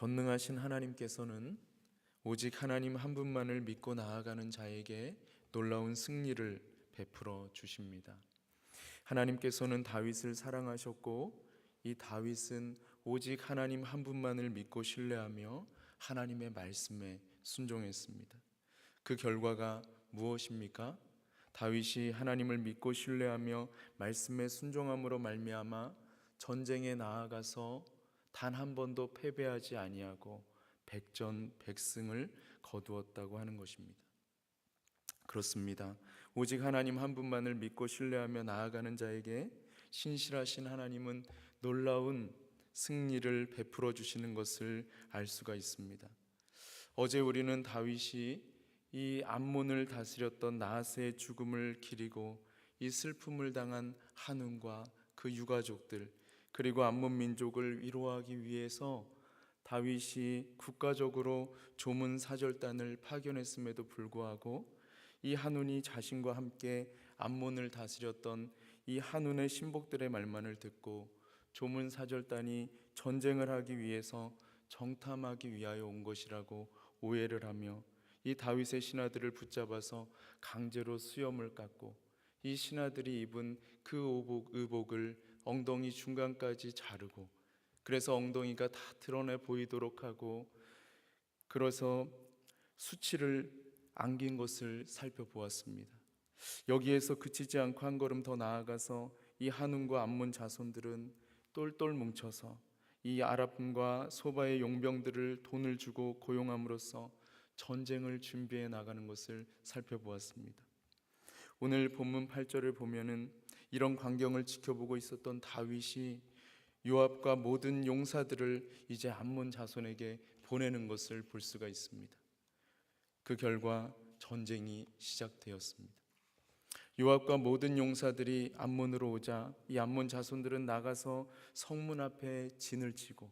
전능하신 하나님께서는 오직 하나님 한 분만을 믿고 나아가는 자에게 놀라운 승리를 베풀어 주십니다. 하나님께서는 다윗을 사랑하셨고 이 다윗은 오직 하나님 한 분만을 믿고 신뢰하며 하나님의 말씀에 순종했습니다. 그 결과가 무엇입니까? 다윗이 하나님을 믿고 신뢰하며 말씀에 순종함으로 말미암아 전쟁에 나아가서 단 한 번도 패배하지 아니하고 백전백승을 거두었다고 하는 것입니다. 그렇습니다. 오직 하나님 한 분만을 믿고 신뢰하며 나아가는 자에게 신실하신 하나님은 놀라운 승리를 베풀어 주시는 것을 알 수가 있습니다. 어제 우리는 다윗이 이 암몬을 다스렸던 나하스의 죽음을 기리고 이 슬픔을 당한 한운과 그 유가족들, 그리고 암몬 민족을 위로하기 위해서 다윗이 국가적으로 조문 사절단을 파견했음에도 불구하고 이 한운이 자신과 함께 암몬을 다스렸던 이 한운의 신복들의 말만을 듣고 조문 사절단이 전쟁을 하기 위해서 정탐하기 위하여 온 것이라고 오해를 하며 이 다윗의 신하들을 붙잡아서 강제로 수염을 깎고 이 신하들이 입은 그 의복을 엉덩이 중간까지 자르고, 그래서 엉덩이가 다 드러내 보이도록 하고, 그래서 수치를 안긴 것을 살펴보았습니다. 여기에서 그치지 않고 한 걸음 더 나아가서 이 한운과 암몬 자손들은 똘똘 뭉쳐서 이 아랍과 소바의 용병들을 돈을 주고 고용함으로써 전쟁을 준비해 나가는 것을 살펴보았습니다. 오늘 본문 8절을 보면은 이런 광경을 지켜보고 있었던 다윗이 요압과 모든 용사들을 이제 암몬 자손에게 보내는 것을 볼 수가 있습니다. 그 결과 전쟁이 시작되었습니다. 요압과 모든 용사들이 암몬으로 오자 이 암몬 자손들은 나가서 성문 앞에 진을 치고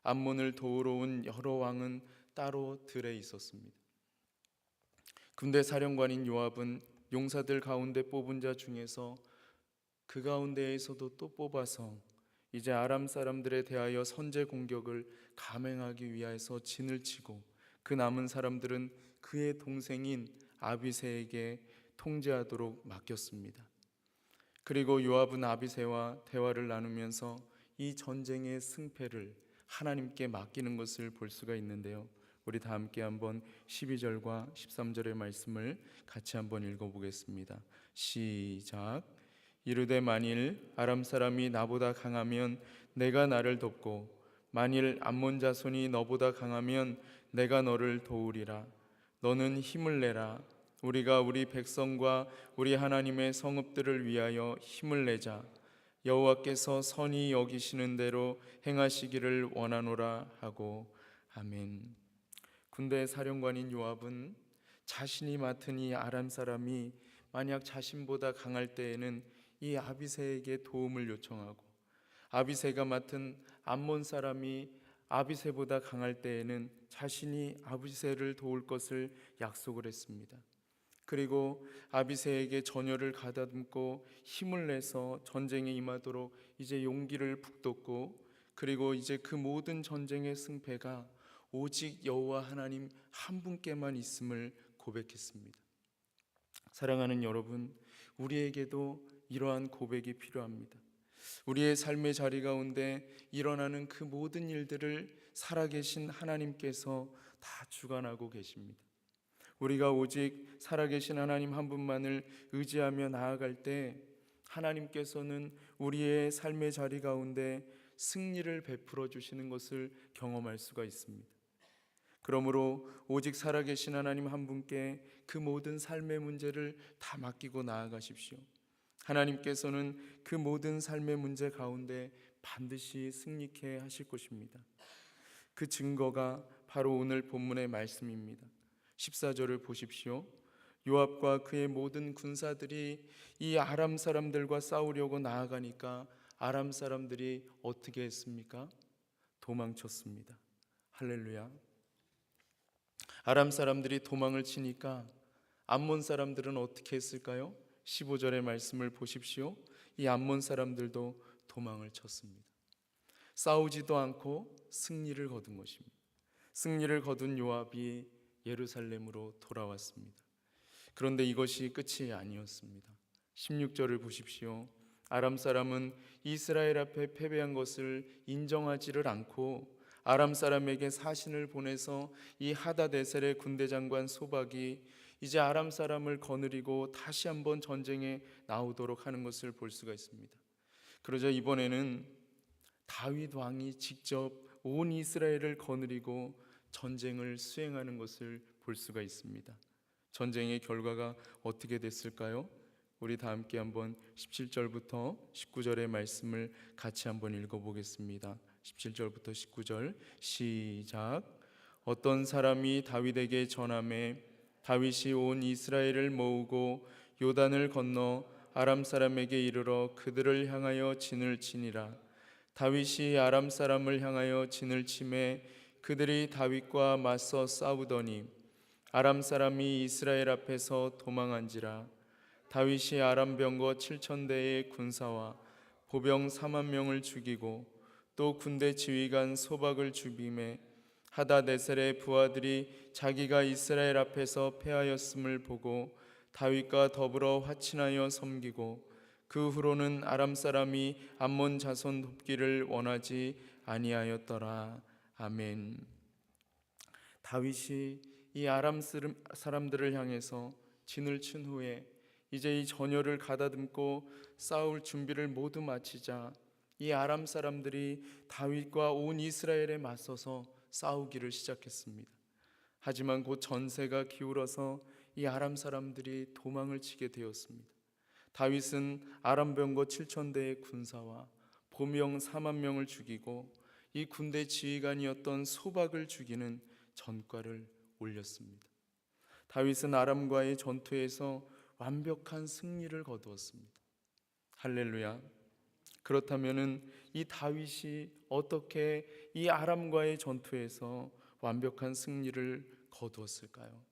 암몬을 도우러 온 여러 왕은 따로 들에 있었습니다. 군대 사령관인 요압은 용사들 가운데 뽑은 자 중에서 그 가운데에서도 또 뽑아서 이제 아람 사람들에 대하여 선제 공격을 감행하기 위해서 진을 치고 그 남은 사람들은 그의 동생인 아비새에게 통제하도록 맡겼습니다. 그리고 요압은 아비새와 대화를 나누면서 이 전쟁의 승패를 하나님께 맡기는 것을 볼 수가 있는데요. 우리 다 함께 한번 12절과 13절의 말씀을 같이 한번 읽어보겠습니다. 시작. 이르되 만일 아람 사람이 나보다 강하면 내가 나를 돕고 만일 암몬 자손이 너보다 강하면 내가 너를 도우리라. 너는 힘을 내라. 우리가 우리 백성과 우리 하나님의 성읍들을 위하여 힘을 내자. 여호와께서 선히 여기시는 대로 행하시기를 원하노라 하고. 아멘. 군대 사령관인 요압은 자신이 맡은 이 아람 사람이 만약 자신보다 강할 때에는 이 아비새에게 도움을 요청하고, 아비새가 맡은 암몬 사람이 아비새보다 강할 때에는 자신이 아비새를 도울 것을 약속을 했습니다. 그리고 아비새에게 전열을 가다듬고 힘을 내서 전쟁에 임하도록 이제 용기를 북돋고, 그리고 이제 그 모든 전쟁의 승패가 오직 여호와 하나님 한 분께만 있음을 고백했습니다. 사랑하는 여러분, 우리에게도 이러한 고백이 필요합니다. 우리의 삶의 자리 가운데 일어나는 그 모든 일들을 살아계신 하나님께서 다 주관하고 계십니다. 우리가 오직 살아계신 하나님 한 분만을 의지하며 나아갈 때 하나님께서는 우리의 삶의 자리 가운데 승리를 베풀어 주시는 것을 경험할 수가 있습니다. 그러므로 오직 살아계신 하나님 한 분께 그 모든 삶의 문제를 다 맡기고 나아가십시오. 하나님께서는 그 모든 삶의 문제 가운데 반드시 승리케 하실 것입니다. 그 증거가 바로 오늘 본문의 말씀입니다. 14절을 보십시오. 요압과 그의 모든 군사들이 이 아람 사람들과 싸우려고 나아가니까 아람 사람들이 어떻게 했습니까? 도망쳤습니다. 할렐루야. 아람 사람들이 도망을 치니까 암몬 사람들은 어떻게 했을까요? 15절의 말씀을 보십시오. 이 암몬 사람들도 도망을 쳤습니다. 싸우지도 않고 승리를 거둔 것입니다. 승리를 거둔 요압이 예루살렘으로 돌아왔습니다. 그런데 이것이 끝이 아니었습니다. 16절을 보십시오. 아람 사람은 이스라엘 앞에 패배한 것을 인정하지를 않고 아람 사람에게 사신을 보내서 이 하다데셀의 군대 장관 소박이 이제 아람 사람을 거느리고 다시 한번 전쟁에 나오도록 하는 것을 볼 수가 있습니다. 그러자 이번에는 다윗 왕이 직접 온 이스라엘을 거느리고 전쟁을 수행하는 것을 볼 수가 있습니다. 전쟁의 결과가 어떻게 됐을까요? 우리 다 함께 한번 17절부터 19절의 말씀을 같이 한번 읽어보겠습니다. 17절부터 19절 시작. 어떤 사람이 다윗에게 전하매 다윗이 온 이스라엘을 모으고 요단을 건너 아람 사람에게 이르러 그들을 향하여 진을 치니라. 다윗이 아람 사람을 향하여 진을 치매 그들이 다윗과 맞서 싸우더니 아람 사람이 이스라엘 앞에서 도망한지라. 다윗이 아람 병거 7,000대의 군사와 보병 4만 명을 죽이고 또 군대 지휘관 소박을 죽임에 하다네셀의 부하들이 자기가 이스라엘 앞에서 패하였음을 보고 다윗과 더불어 화친하여 섬기고 그 후로는 아람 사람이 암몬 자손 돕기를 원하지 아니하였더라. 아멘. 다윗이 이 아람 사람들을 향해서 진을 친 후에 이제 이 전열을 가다듬고 싸울 준비를 모두 마치자 이 아람 사람들이 다윗과 온 이스라엘에 맞서서 싸우기를 시작했습니다. 하지만 곧 전세가 기울어서 이 아람 사람들이 도망을 치게 되었습니다. 다윗은 아람 병거 7,000대의 군사와 보병 4만 명을 죽이고 이 군대 지휘관이었던 소박을 죽이는 전과를 올렸습니다. 다윗은 아람과의 전투에서 완벽한 승리를 거두었습니다. 할렐루야. 그렇다면은 이 다윗이 어떻게 이 아람과의 전투에서 완벽한 승리를 거두었을까요?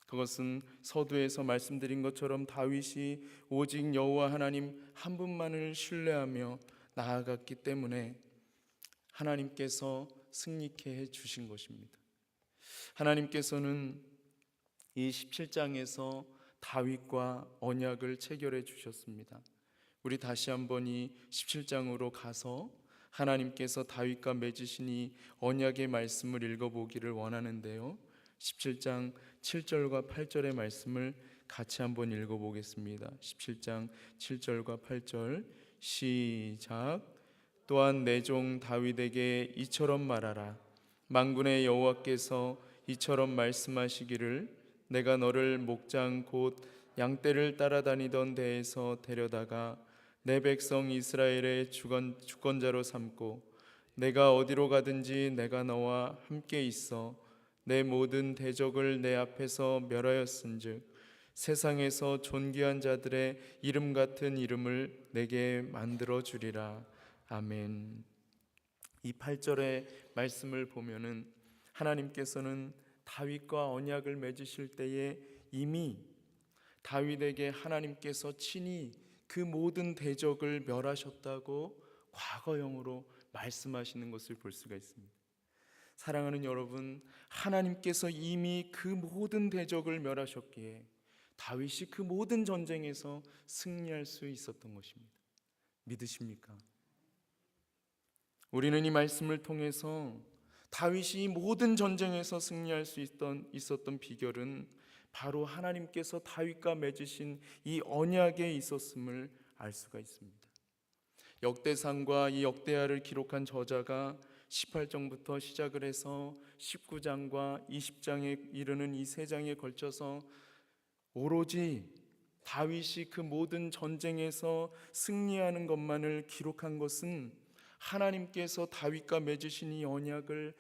그것은 서두에서 말씀드린 것처럼 다윗이 오직 여호와 하나님 한 분만을 신뢰하며 나아갔기 때문에 하나님께서 승리케 해 주신 것입니다. 하나님께서는 이 17장에서 다윗과 언약을 체결해 주셨습니다. 우리 다시 한번 이 17장으로 가서 하나님께서 다윗과 맺으신 이 언약의 말씀을 읽어보기를 원하는데요. 17장 7절과 8절의 말씀을 같이 한번 읽어보겠습니다. 17장 7절과 8절 시작. 또한 내 종 다윗에게 이처럼 말하라. 만군의 여호와께서 이처럼 말씀하시기를 내가 너를 목장 곧 양떼를 따라다니던 데에서 데려다가 내 백성 이스라엘의 주권자로 삼고 내가 어디로 가든지 내가 너와 함께 있어 내 모든 대적을 내 앞에서 멸하였은즉 세상에서 존귀한 자들의 이름 같은 이름을 내게 만들어 주리라. 아멘. 이 8절의 말씀을 보면은 하나님께서는 다윗과 언약을 맺으실 때에 이미 다윗에게 하나님께서 친히 그 모든 대적을 멸하셨다고 과거형으로 말씀하시는 것을 볼 수가 있습니다. 사랑하는 여러분, 하나님께서 이미 그 모든 대적을 멸하셨기에 다윗이 그 모든 전쟁에서 승리할 수 있었던 것입니다. 믿으십니까? 우리는 이 말씀을 통해서 다윗이 모든 전쟁에서 승리할 수 있었던 비결은 바로 하나님께서 다윗과 맺으신 이 언약에 있었음을 알 수가 있습니다. 역대상과 이 역대하를 기록한 저자가 18장부터 시작을 해서 19장과 20장에 이르는 이 세 장에 걸쳐서 오로지 다윗이 그 모든 전쟁에서 승리하는 것만을 기록한 것은 하나님께서 다윗과 맺으신 이 언약을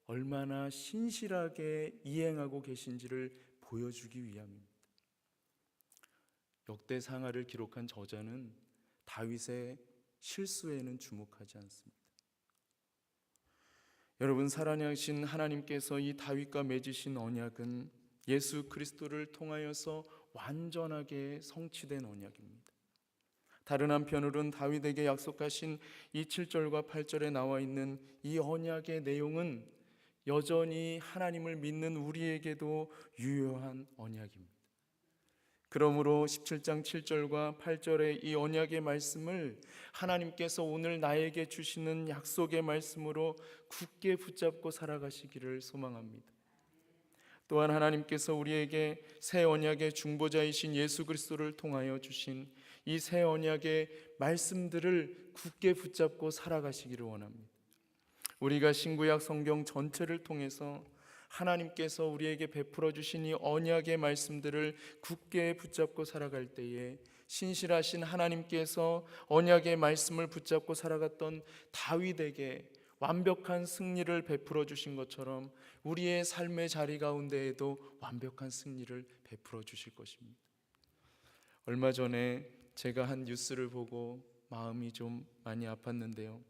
얼마나 신실하게 이행하고 계신지를 보여주기 위함입니다. 역대상하를 기록한 저자는 다윗의 실수에는 주목하지 않습니다. 여러분, 살아나신 하나님께서 이 다윗과 맺으신 언약은 예수 그리스도를 통하여서 완전하게 성취된 언약입니다. 다른 한편으로는 다윗에게 약속하신 이 7절과 8절에 나와 있는 이 언약의 내용은 여전히 하나님을 믿는 우리에게도 유효한 언약입니다. 그러므로 17장 7절과 8절의 이 언약의 말씀을 하나님께서 오늘 나에게 주시는 약속의 말씀으로 굳게 붙잡고 살아가시기를 소망합니다. 또한 하나님께서 우리에게 새 언약의 중보자이신 예수 그리스도를 통하여 주신 이 새 언약의 말씀들을 굳게 붙잡고 살아가시기를 원합니다. 우리가 신구약 성경 전체를 통해서 하나님께서 우리에게 베풀어 주신 이 언약의 말씀들을 굳게 붙잡고 살아갈 때에 신실하신 하나님께서 언약의 말씀을 붙잡고 살아갔던 다윗에게 완벽한 승리를 베풀어 주신 것처럼 우리의 삶의 자리 가운데에도 완벽한 승리를 베풀어 주실 것입니다. 얼마 전에 제가 한 뉴스를 보고 마음이 좀 많이 아팠는데요.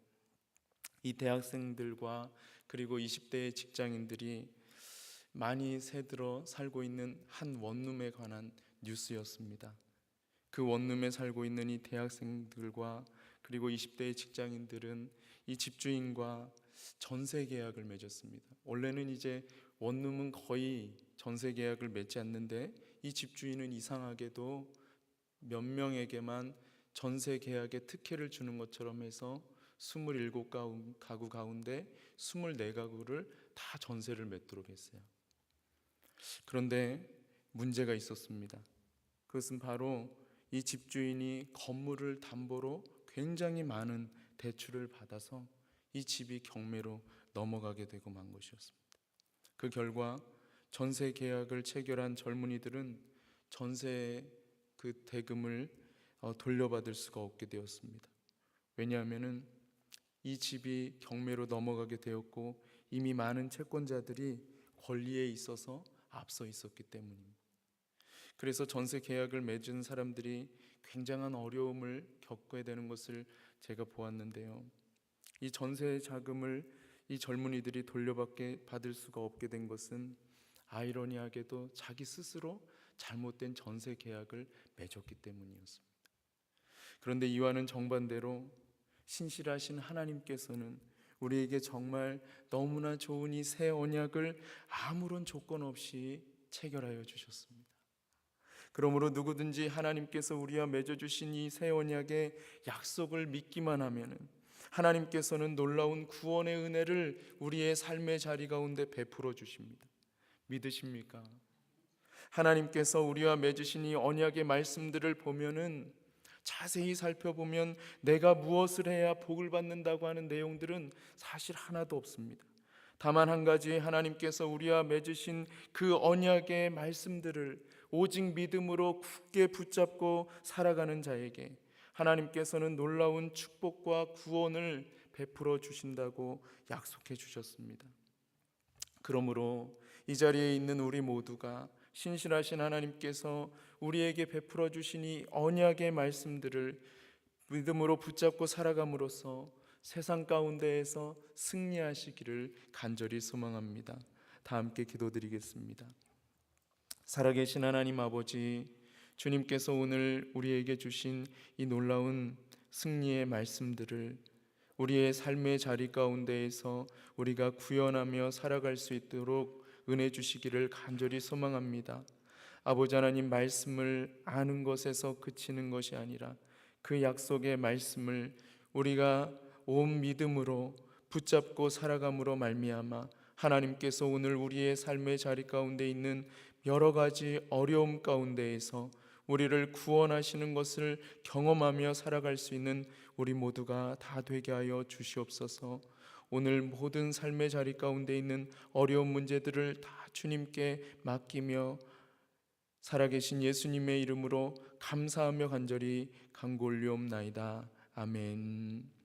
이 대학생들과 그리고 20대의 직장인들이 많이 새들어 살고 있는 한 원룸에 관한 뉴스였습니다. 그 원룸에 살고 있는 이 대학생들과 그리고 20대의 직장인들은 이 집주인과 전세 계약을 맺었습니다. 원래는 이제 원룸은 거의 전세 계약을 맺지 않는데 이 집주인은 이상하게도 몇 명에게만 전세 계약의 특혜를 주는 것처럼 해서 27가구 가운데 24가구를 다 전세를 맺도록 했어요. 그런데 문제가 있었습니다. 그것은 바로 이 집주인이 건물을 담보로 굉장히 많은 대출을 받아서 이 집이 경매로 넘어가게 되고 만 것이었습니다. 그 결과 전세 계약을 체결한 젊은이들은 전세 그 대금을 돌려받을 수가 없게 되었습니다. 왜냐하면은 이 집이 경매로 넘어가게 되었고 이미 많은 채권자들이 권리에 있어서 앞서 있었기 때문입니다. 그래서 전세 계약을 맺은 사람들이 굉장한 어려움을 겪게 되는 것을 제가 보았는데요. 이 전세 자금을 이 젊은이들이 받을 수가 없게 된 것은 아이러니하게도 자기 스스로 잘못된 전세 계약을 맺었기 때문이었습니다. 그런데 이와는 정반대로 신실하신 하나님께서는 우리에게 정말 너무나 좋은 이 새 언약을 아무런 조건 없이 체결하여 주셨습니다. 그러므로 누구든지 하나님께서 우리와 맺어주신 이 새 언약의 약속을 믿기만 하면 하나님께서는 놀라운 구원의 은혜를 우리의 삶의 자리 가운데 베풀어 주십니다. 믿으십니까? 하나님께서 우리와 맺으신 이 언약의 말씀들을 보면은 자세히 살펴보면 내가 무엇을 해야 복을 받는다고 하는 내용들은 사실 하나도 없습니다. 다만 한 가지, 하나님께서 우리와 맺으신 그 언약의 말씀들을 오직 믿음으로 굳게 붙잡고 살아가는 자에게 하나님께서는 놀라운 축복과 구원을 베풀어 주신다고 약속해 주셨습니다. 그러므로 이 자리에 있는 우리 모두가 신실하신 하나님께서 우리에게 베풀어 주신 이 언약의 말씀들을 믿음으로 붙잡고 살아감으로써 세상 가운데에서 승리하시기를 간절히 소망합니다. 다 함께 기도드리겠습니다. 살아계신 하나님 아버지, 주님께서 오늘 우리에게 주신 이 놀라운 승리의 말씀들을 우리의 삶의 자리 가운데에서 우리가 구현하며 살아갈 수 있도록 은혜 주시기를 간절히 소망합니다. 아버지 하나님, 말씀을 아는 것에서 그치는 것이 아니라 그 약속의 말씀을 우리가 온 믿음으로 붙잡고 살아감으로 말미암아 하나님께서 오늘 우리의 삶의 자리 가운데 있는 여러 가지 어려움 가운데에서 우리를 구원하시는 것을 경험하며 살아갈 수 있는 우리 모두가 다 되게 하여 주시옵소서. 오늘 모든 삶의 자리 가운데 있는 어려운 문제들을 다 주님께 맡기며 살아계신 예수님의 이름으로 감사하며 간절히 간구 올리옵나이다. 아멘.